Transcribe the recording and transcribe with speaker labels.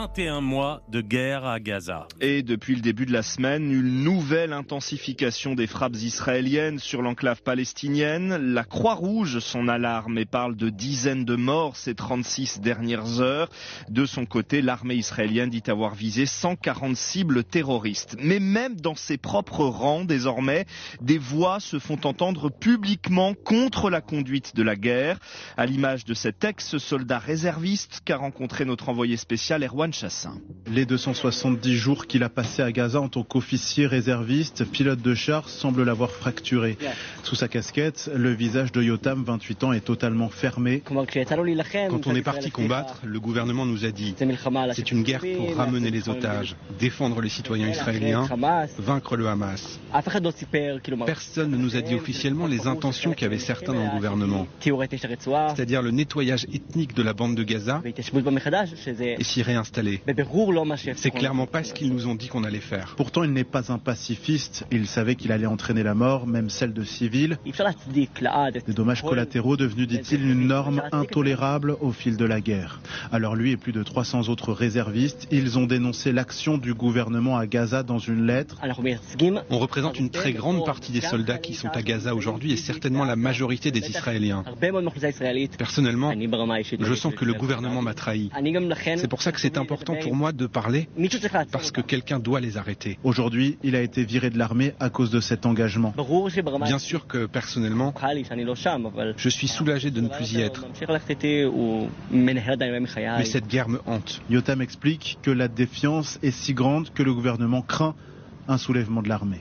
Speaker 1: 21 mois de guerre à Gaza.
Speaker 2: Et depuis le début de la semaine, une nouvelle intensification des frappes israéliennes sur l'enclave palestinienne. La Croix-Rouge s'en alarme et parle de dizaines de morts ces 36 dernières heures. De son côté, l'armée israélienne dit avoir visé 140 cibles terroristes. Mais même dans ses propres rangs, désormais, des voix se font entendre publiquement contre la conduite de la guerre. À l'image de cet ex-soldat réserviste qu'a rencontré notre envoyé spécial Erwan Chassin.
Speaker 3: Les 270 jours qu'il a passés à Gaza en tant qu'officier réserviste, pilote de char, semble l'avoir fracturé. Sous sa casquette, le visage de Yotam, 28 ans, est totalement fermé.
Speaker 4: Quand on est parti combattre, le gouvernement nous a dit c'est une guerre pour ramener les otages, défendre les citoyens israéliens, vaincre le Hamas. Personne ne nous a dit officiellement les intentions qu'avaient certains dans le gouvernement, c'est-à-dire le nettoyage ethnique de la bande de Gaza et s'y réinstaller. C'est clairement pas ce qu'ils nous ont dit qu'on allait faire.
Speaker 3: Pourtant, il n'est pas un pacifiste. Il savait qu'il allait entraîner la mort, même celle de civils. Des dommages collatéraux devenus, dit-il, une norme intolérable au fil de la guerre. Alors lui et plus de 300 autres réservistes, ils ont dénoncé l'action du gouvernement à Gaza dans une lettre.
Speaker 4: On représente une très grande partie des soldats qui sont à Gaza aujourd'hui et certainement la majorité des Israéliens. Personnellement, je sens que le gouvernement m'a trahi. C'est pour ça que c'est important pour moi de parler, parce que quelqu'un doit les arrêter.
Speaker 3: Aujourd'hui, il a été viré de l'armée à cause de cet engagement.
Speaker 4: Bien sûr que personnellement, je suis soulagé de ne plus y être. Mais cette guerre me hante.
Speaker 3: Yotam explique que la défiance est si grande que le gouvernement craint un soulèvement de l'armée.